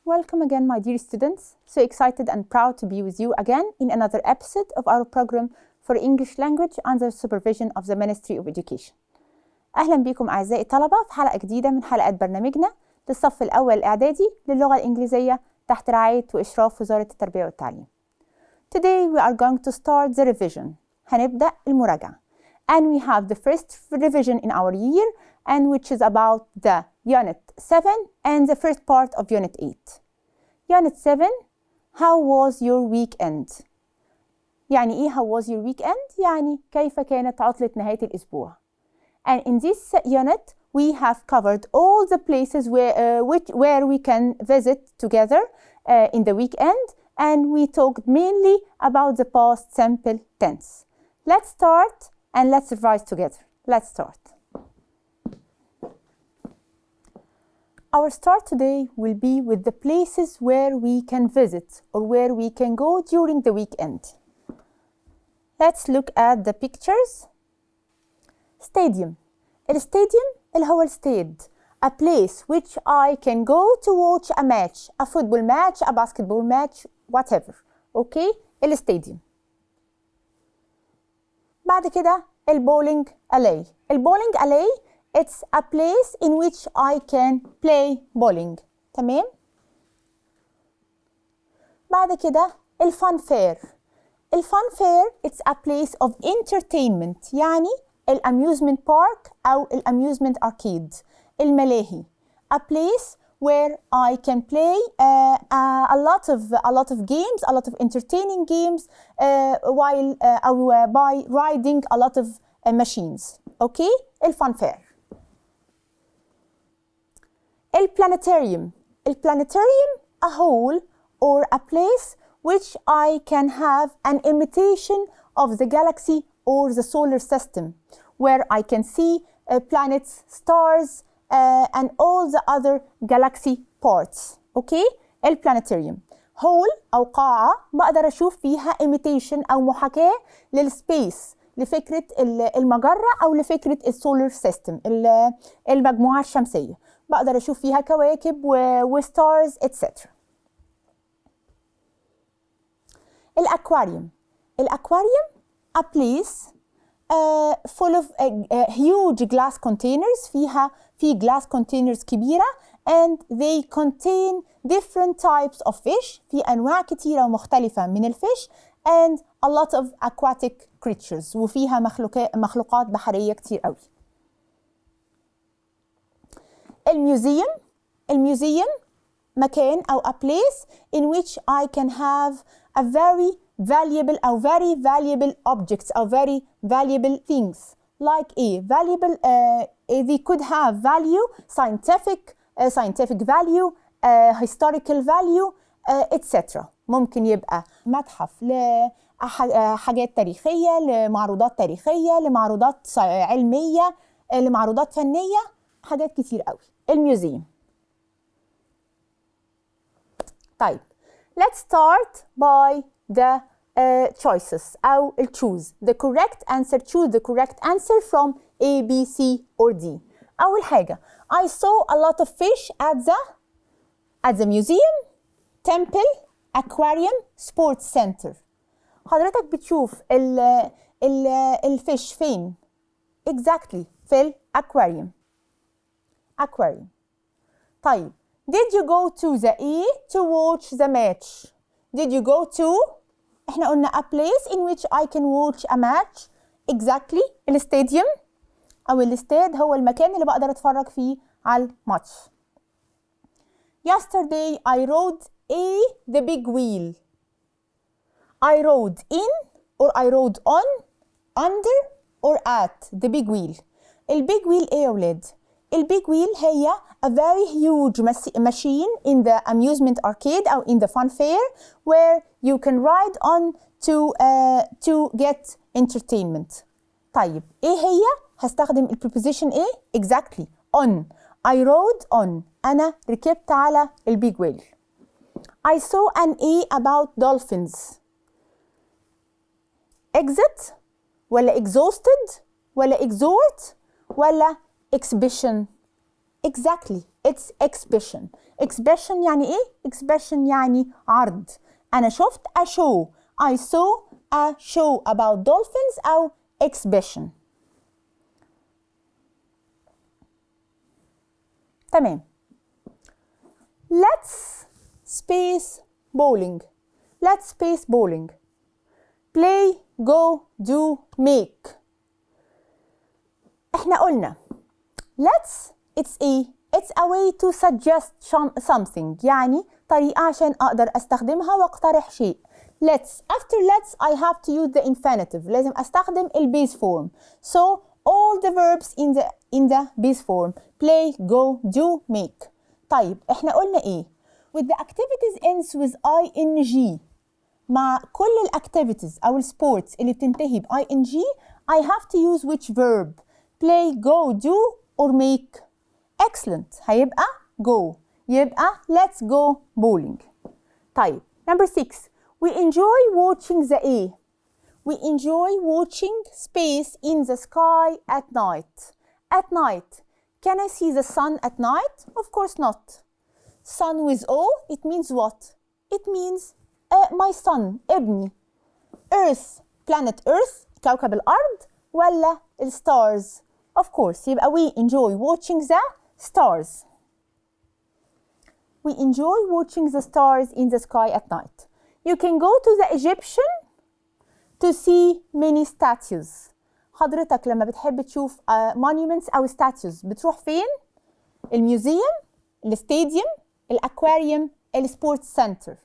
Welcome again, my dear students. So excited and proud to be with you again in another episode of our program for English language under supervision of the Ministry of Education. أهلا بكم أعزائي الطلبة في حلقة جديدة من حلقات برنامجنا للصف الأول الإعدادي للغة الإنجليزية تحت رعاية وإشراف وزارة التربية والتعليم. Today we are going to start the revision. هنبدأ المراجعة. And we have the first revision in our year, and which is about the Unit 7 and the first part of Unit 8. Unit 7, how was your weekend? يعني إيه how was your weekend؟ يعني كيف كانت عطلة نهاية الأسبوع. And in this unit, we have covered all the places where we can visit together in the weekend, and we talked mainly about the past simple tense. Let's start and let's revise together. Let's start. Our start today will be with the places where we can visit or where we can go during the weekend. Let's look at the pictures. Stadium. الستاديوم اللي هو الستاد. A place which I can go to watch a match, a football match, a basketball match, whatever. Okay? الستاديوم. بعد كده البولينج alley. البولينج alley it's a place in which I can play bowling. تمام؟ بعد كده الفان فير. الفان فير it's a place of entertainment، يعني الأميوزمنت بارك أو الأميوزمنت أركيد، الملاهي. A place where I can play a lot of games, a lot of entertaining games while by riding a lot of machines. Okay? الفان فير. البلانيتاريوم. البلانيتاريوم a hole or a place which I can have an imitation of the galaxy or the solar system, where I can see planets, stars, and all the other galaxy parts. Okay? البلانيتاريوم hole أو قاعة بقدر أشوف فيها imitation أو محاكاة للسبيس، لفكرة المجرة أو لفكرة السولار سيستم، المجموعة الشمسية. بقدر أشوف فيها كواكب وستارز etc. الأكواريوم. الأكواريوم a place full of huge glass containers. في glass containers كبيرة and they contain different types of fish. في أنواع كتيرة ومختلفة من الفيش and a lot of aquatic creatures. وفيها مخلوقات بحرية كتير قوي. الميوزيوم. الميوزيوم مكان أو a place in which I can have a very valuable أو very valuable objects أو very valuable things. Like valuable they could have value, scientific value, historical value etc. ممكن يبقى متحف لحاجات تاريخية، لمعروضات تاريخية، لمعروضات علمية، لمعروضات فنية، حاجات كتير قوي. الميوزيوم. طيب let's start by the choices أو choose the correct answer. Choose the correct answer from A, B, C or D. أول حاجة I saw a lot of fish at the museum, temple, aquarium, sports center. حضرتك بتشوف الفيش فين؟ Exactly في الأكواريوم. aquarium. طيب did you go to the A to watch the match? Did you go to احنا قلنا a place in which I can watch a match. Exactly الستاديوم أو الاستاد هو المكان اللي بقدر أتفرج فيه على الماتش. Yesterday I rode the big wheel. I rode in or I rode on, under or at the big wheel. البيج ويل ايه يا ولاد؟ البيج ويل هي a very huge machine in the amusement arcade أو in the fun fair where you can ride on to get entertainment. طيب ايه هي؟ هستخدم preposition ايه؟ Exactly on. I rode on. أنا ركبت على البيج ويل. I saw an about dolphins. Exit ولا exhausted ولا exhort ولا exhibition. Exactly it's exhibition. exhibition يعني إيه؟ exhibition يعني عرض. أنا شفت a show. I saw a show about dolphins أو exhibition. تمام. Let's space bowling. Let's space bowling. Play, go, do, make. احنا قلنا let's it's a way to suggest something، يعني طريقة عشان أقدر أستخدمها وأقترح شيء. let's after let's I have to use the infinitive. لازم أستخدم base form. So all the verbs in the base form. play, go, do, make. طيب احنا قلنا ايه؟ with the activities ends with ing. مع كل الاكتيفيتيز او السبورتس اللي بتنتهي ب ing I have to use which verb? play, go, do or make. excellent. هيبقى go. يبقى let's go bowling. طيب number 6 we enjoy watching the A. we enjoy watching space in the sky at night. at night. Can I see the sun at night? Of course not. Sun with O, it means what? It means my son, ابني. Earth, planet Earth, كوكب الأرض ولا stars? Of course, يبقى we enjoy watching the stars. We enjoy watching the stars in the sky at night. You can go to the Egyptian to see many statues. حضرتك لما بتحب تشوف monuments أو statues بتروح فين؟ الميوزيوم، الاستاديوم، الأكواريوم، السبورتس سنتر.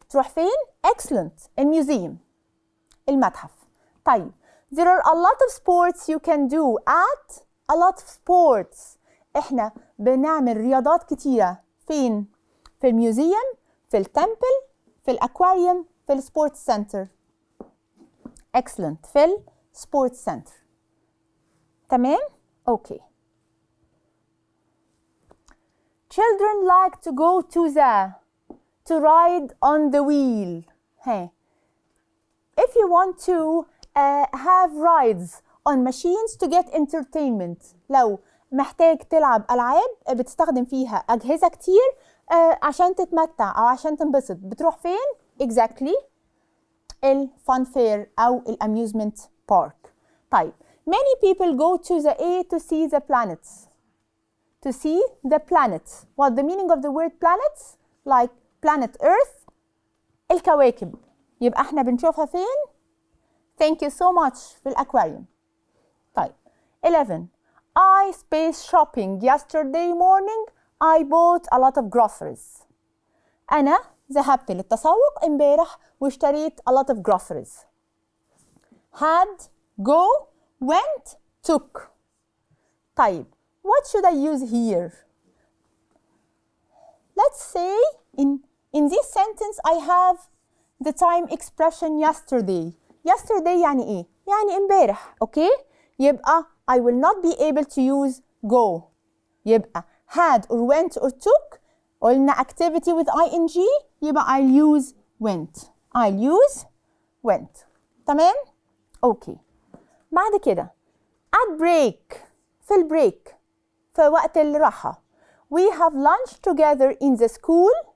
تروح فين؟ excellent. الميوزيوم، المتحف. طيب there are a lot of sports you can do at a lot of sports. احنا بنعمل رياضات كتيرة فين؟ في الميوزيوم، في التمبل، في الأكواريوم، في السبورتس سنتر. excellent. في السبورتس سنتر. تمام؟ اوكي. Children like to go to ride on the wheel. Hey. If you want to have rides on machines to get entertainment. لو محتاج تلعب ألعاب بتستخدم فيها أجهزة كتير عشان تتمتع أو عشان تنبسط، بتروح فين؟ Exactly. الفان فير أو الأميوزمنت بارك. طيب many people go to the A to see the planets. To see the planets. What the meaning of the word planets? Like planet Earth. الكواكب. يبقى احنا بنشوفها فين؟ Thank you so much. في الأكواريوم. طيب 11 I space shopping. Yesterday morning I bought a lot of groceries. أنا ذهبت للتسوق امبارح واشتريت a lot of groceries. Had, go, went, took. طيب what should I use here? Let's say in this sentence I have the time expression yesterday. Yesterday يعني ايه؟ يعني امبارح. اوكي؟ يبقى I will not be able to use go. يبقى had or went or took. قلنا activity with ing يبقى I'll use went. I'll use went. تمام؟ اوكي. بعد كده at break. في البريك، في وقت الراحة. We have lunch together in the school.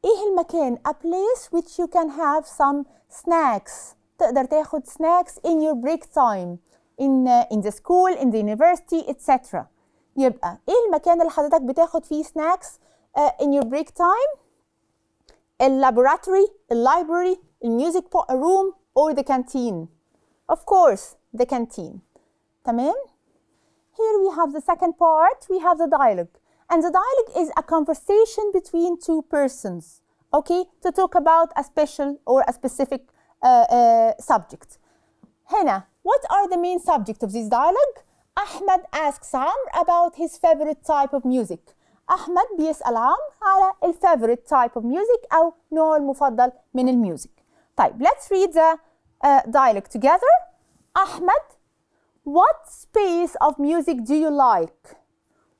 ايه المكان؟ a place which you can have some snacks. تقدر تاخد snacks in your break time in the school, in the university, etc. يبقى ايه المكان اللي حضرتك بتاخد فيه snacks in your break time؟ laboratory, library, music room or the canteen. Of course the canteen. تمام؟ Here we have the second part, we have the dialogue. And the dialogue is a conversation between two persons, okay, to talk about a special or a specific subject. هنا, what are the main subject of this dialogue? Ahmed asks Amr about his favorite type of music. أحمد بيسأل عمرو على ال favorite type of music أو نوع المفضل من الميوزك. طيب, let's read the dialogue together. Ahmed, what space of music do you like?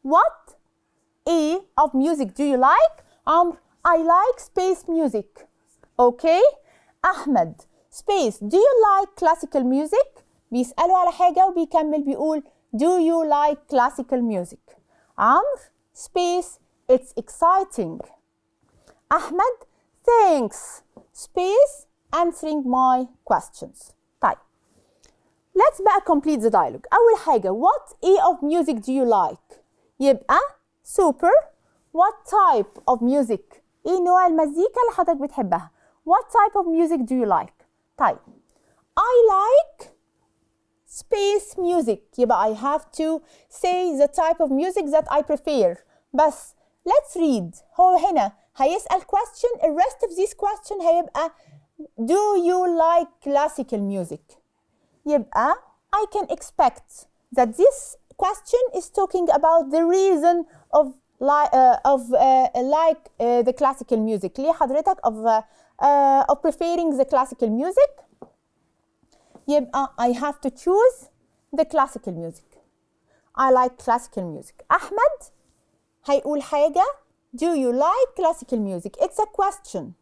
What A of music do you like? Amr, I like space music. Okay. Ahmed, space, do you like classical music? بيسأله على حاجة وبيكمل بيقول do you like classical music? عمرو, space it's exciting. أحمد thanks space answering my questions. طيب let's بقى complete the dialogue. أول حاجة what of music do you like؟ يبقى super what type of music؟ إيه نوع المزيكا اللي حضرتك بتحبها؟ What type of music do you like؟ طيب I like space music. يبقى I have to say the type of music that I prefer. بس let's read. هو هنا هيسأل question. The rest of this question هيبقى do you like classical music؟ يبقى I can expect that this question is talking about the reason of the classical music. ليه حضرتك of preferring the classical music؟ يبقى I have to choose the classical music. I like classical music. أحمد هيقول حاجة do you like classical music؟ It's a question.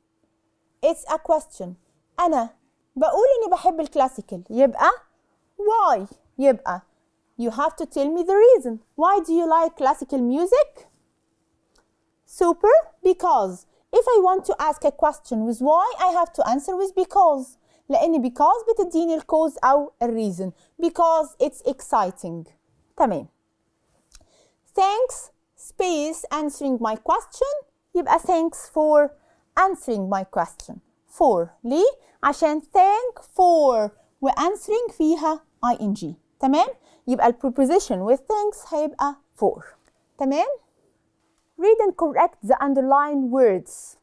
It's a question. أنا بقول إني بحب الكلاسيكال. يبقى why؟ يبقى you have to tell me the reason. Why do you like classical music؟ Super, because. If I want to ask a question with why, I have to answer with because. لأن because بتديني الcause أو reason. Because it's exciting. تمام. Thanks space answering my question. يبقى thanks for answering my question. For ليه؟ عشان thank for و answering فيها ing. تمام؟ يبقى ال preposition with thanks هيبقى for. تمام؟ Read and correct the underlined words.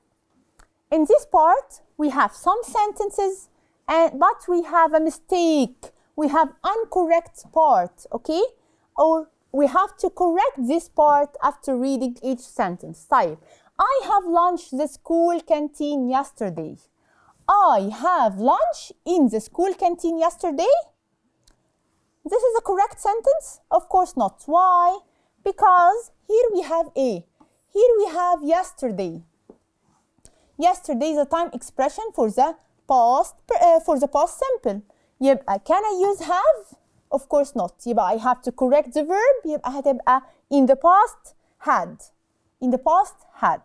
In this part, we have some sentences, but we have a mistake. We have incorrect part, okay? Or we have to correct this part after reading each sentence. طيب, I have lunch the school canteen yesterday. I have lunch in the school canteen yesterday. This is a correct sentence? Of course not. Why? Because here we have a. Here we have yesterday. Yesterday is a time expression for the past simple. يبقى can I use have? Of course not. يبقى I have to correct the verb. يبقى هتبقى in the past had. In the past had.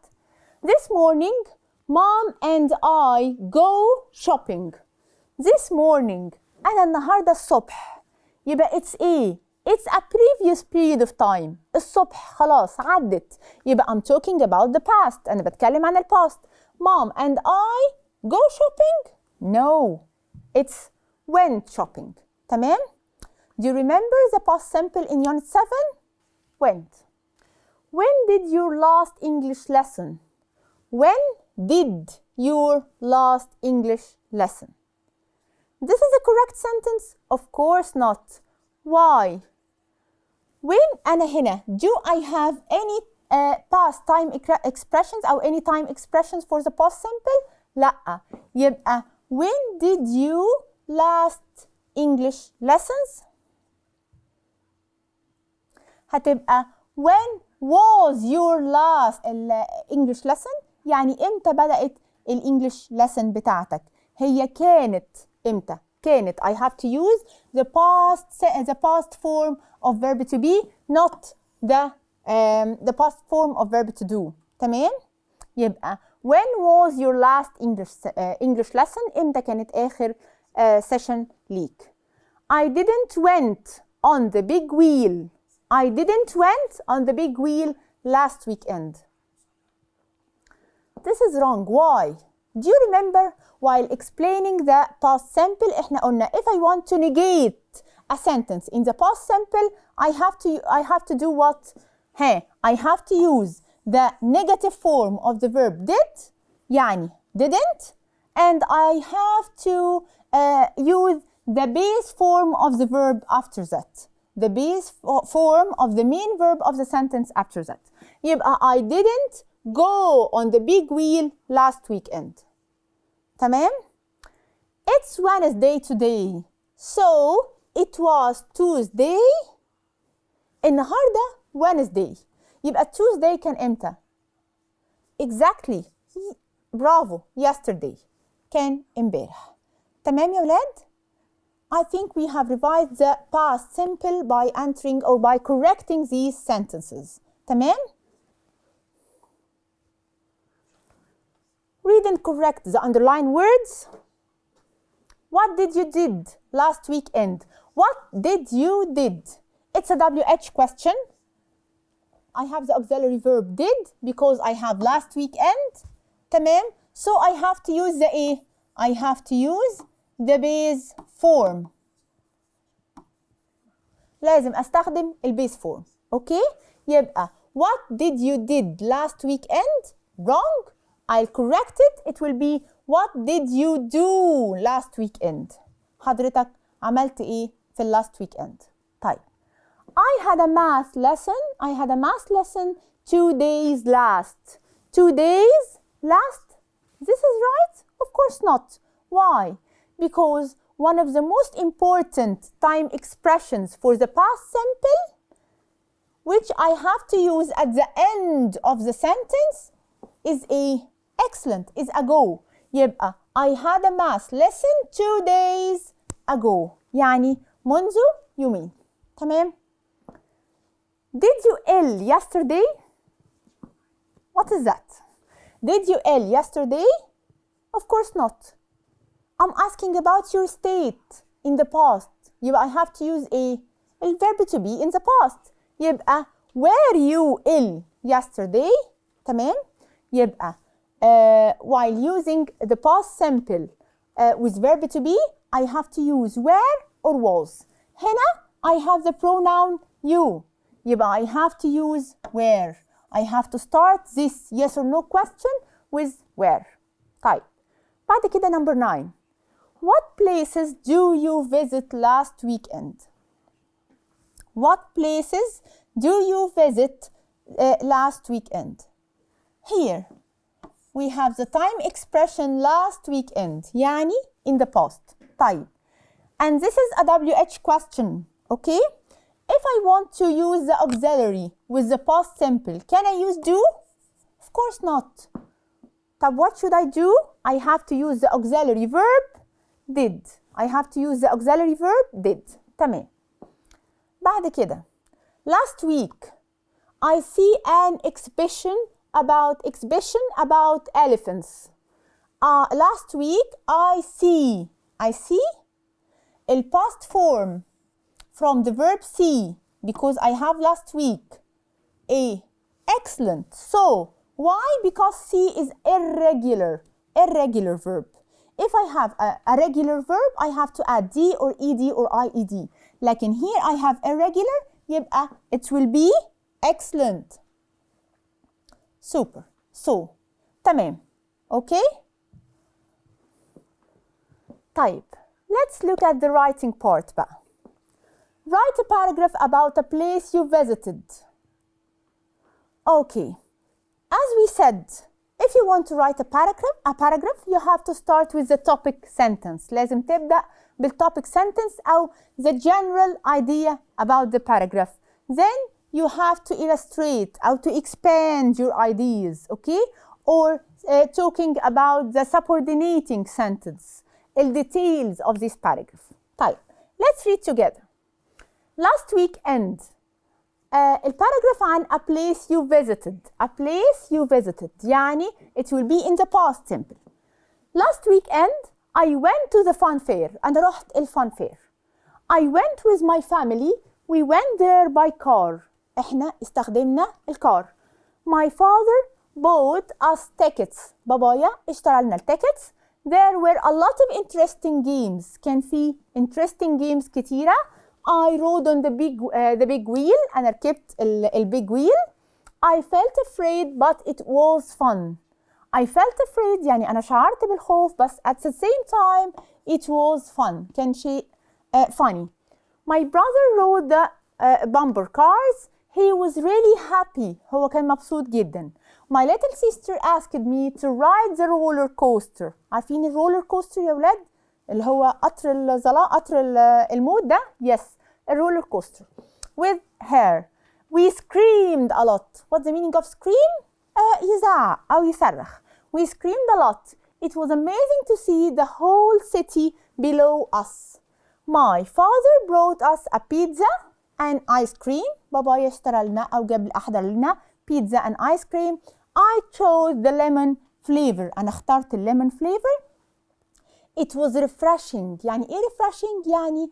This morning, Mom and I go shopping. This morning. أنا النهاردة الصبح. يبقى it's a. It's a previous period of time. الصبح خلاص عدت. يبقى I'm talking about the past. أنا بتكلم عن past. Mom and I go shopping? No. It's went shopping. تمام? Do you remember the past simple in Unit 7? Went. When did your last English lesson? When did your last English lesson? This is a correct sentence? Of course not. Why? When أنا هنا, do I have any past time expressions أو any time expressions for the past simple? لأ. يبقى when did you last English lessons? هتبقى when was your last English lesson؟ يعني إمتى بدأت الإنجليش lesson بتاعتك؟ هي كانت إمتى؟ كانت. I have to use the past form of verb to be, not the past form of verb to do. تمام؟ يبقى when was your last English lesson؟ إمتى كانت آخر session ليك؟ I didn't went on the big wheel. I didn't went on the big wheel last weekend. This is wrong. Why? Do you remember while explaining the past simple احنا قلنا if I want to negate a sentence in the past simple I have to do what? I have to use the negative form of the verb did يعني didn't, and I have to use the base form of the verb after that. The base form of the main verb of the sentence after that. يبقى I didn't go on the big wheel last weekend. تمام؟ It's Wednesday today. So it was Tuesday. النهاردة Wednesday. يبقى Tuesday كان إمتى؟ Exactly. برافو. Yesterday. كان إمبارح. تمام يا ولاد؟ I think we have revised the past simple by entering or by correcting these sentences. تمام؟ correct the underlined words. What did you did last weekend? What did you did? It's a WH question. I have the auxiliary verb did because I have last weekend. تمام. So I have to use the A. I have to use the base form. لازم أستخدم البيس form. Okay? يبقى what did you did last weekend? Wrong. I'll correct it. It will be what did you do last weekend? حضرتك عملت إيه في last weekend؟ طيب. I had a math lesson 2 days last. 2 days last? This is right? Of course not. Why? Because one of the most important time expressions for the past simple, which I have to use at the end of the sentence, is excellent, is ago. يبقى I had a math lesson 2 days ago. يعني منذ يومين. تمام؟ Did you ill yesterday? What is that? Did you ill yesterday? Of course not. I'm asking about your state in the past. يبقى I have to use a verb to be in the past. يبقى were you ill yesterday? تمام؟ يبقى while using the past simple with verb to be, I have to use were or was. هنا I have the pronoun you. يبقى I have to use were. I have to start this yes or no question with where. طيب. بعد كده number 9. What places do you visit last weekend? What places do you visit last weekend? Here we have the time expression last weekend. يعني in the past. طيب. And this is a WH question. Okay? If I want to use the auxiliary with the past simple, can I use do? Of course not. طب what should I do? I have to use the auxiliary verb did. I have to use the auxiliary verb did. تمام. بعد كده. Last week, I see an exhibition about elephants. Last week, I see the past form from the verb see because I have last week. Excellent. So, why? Because see is irregular verb. If I have a regular verb, I have to add D or ED or IED. لكن here I have irregular, يبقى it will be excellent. Super. So, تمام. Okay? طيب, let's look at the writing part بقى. Write a paragraph about a place you visited. Okay. As we said, if you want to write a paragraph, you have to start with the topic sentence. لازم تبدأ بالtopic sentence أو the general idea about the paragraph. Then you have to illustrate or to expand your ideas, okay? Or talking about the subordinating sentence, the details of this paragraph. طيب, let's read together. Last weekend, الباراجراف عن a place you visited. يعني it will be in the past simple. Last weekend, I went to the fun fair. أنا رحت الفن fair. I went with my family. We went there by car. إحنا استخدمنا الكار. My father bought us tickets. بابايا اشترى لنا التيكتس. There were a lot of interesting games. كان في interesting games كتيرة. I rode on the big wheel. أنا ركبت big wheel. I felt afraid but it was fun. I felt afraid يعني أنا شعرت بالخوف بس at the same time it was fun. كان شيء funny. My brother rode the bumper cars. He was really happy. هو كان مبسوط جدا. My little sister asked me to ride the roller coaster. عارفين الرولر كوستر يا ولاد؟ اللي هو قطر قطر الموت ده. Yes, الرولر كوستر. With her. We screamed a lot. What's the meaning of scream? يزعق أو يصرخ. We screamed a lot. It was amazing to see the whole city below us. My father brought us a pizza and ice cream. بابايا اشترى لنا أو جاب أحضر لنا pizza and ice cream. I chose the lemon flavor. أنا اخترت الليمون flavor. It was refreshing. يعني إيه refreshing؟ يعني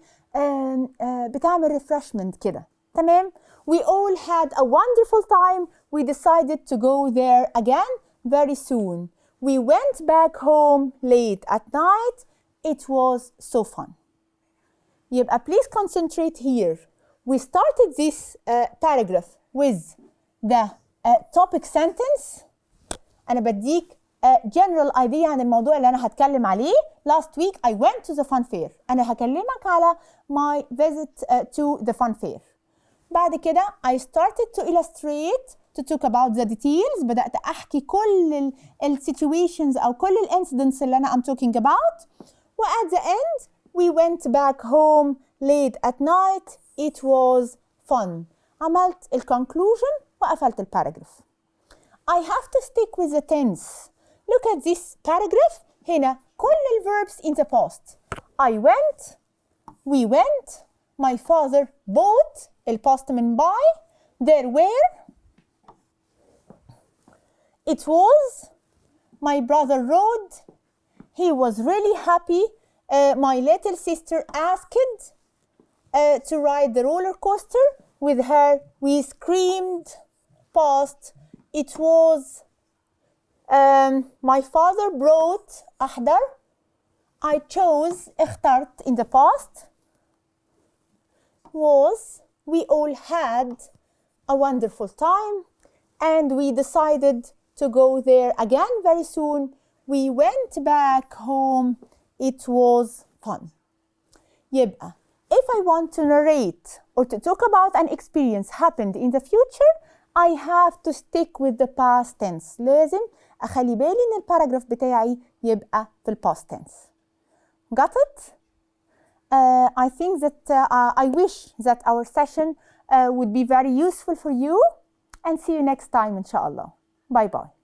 بتعمل refreshment كده. تمام؟ We all had a wonderful time. We decided to go there again very soon. We went back home late at night. It was so fun. يبقى please concentrate here. We started this paragraph with the topic sentence. أنا بديك general idea عن الموضوع اللي أنا هتكلم عليه. Last week I went to the fun fair. أنا هكلمك على my visit to the fun fair. بعد كده I started to illustrate to talk about the details. بدأت أحكي كل ال situations أو كل ال incidents اللي أنا I'm talking about. و at the end we went back home late at night. It was fun. عملت ال conclusion وقفلت ال paragraph. I have to stick with the tense. Look at this paragraph. هنا كل ال verbs in the past. I went, we went, my father bought, ال past من buy, there were, it was, my brother rode, he was really happy, my little sister asked to ride the roller coaster with her, we screamed, past, it was, my father brought, أحضر, I chose, اخترت in the past, was, we all had a wonderful time and we decided to go there again very soon. We went back home. It was fun. يبقى if I want to narrate or to talk about an experience happened in the future, I have to stick with the past tense. لازم أخلي بالي إن الباراجراف بتاعي يبقى في ال past tense. Got it? I think that I wish that our session would be very useful for you, and see you next time إن شاء الله. Bye bye.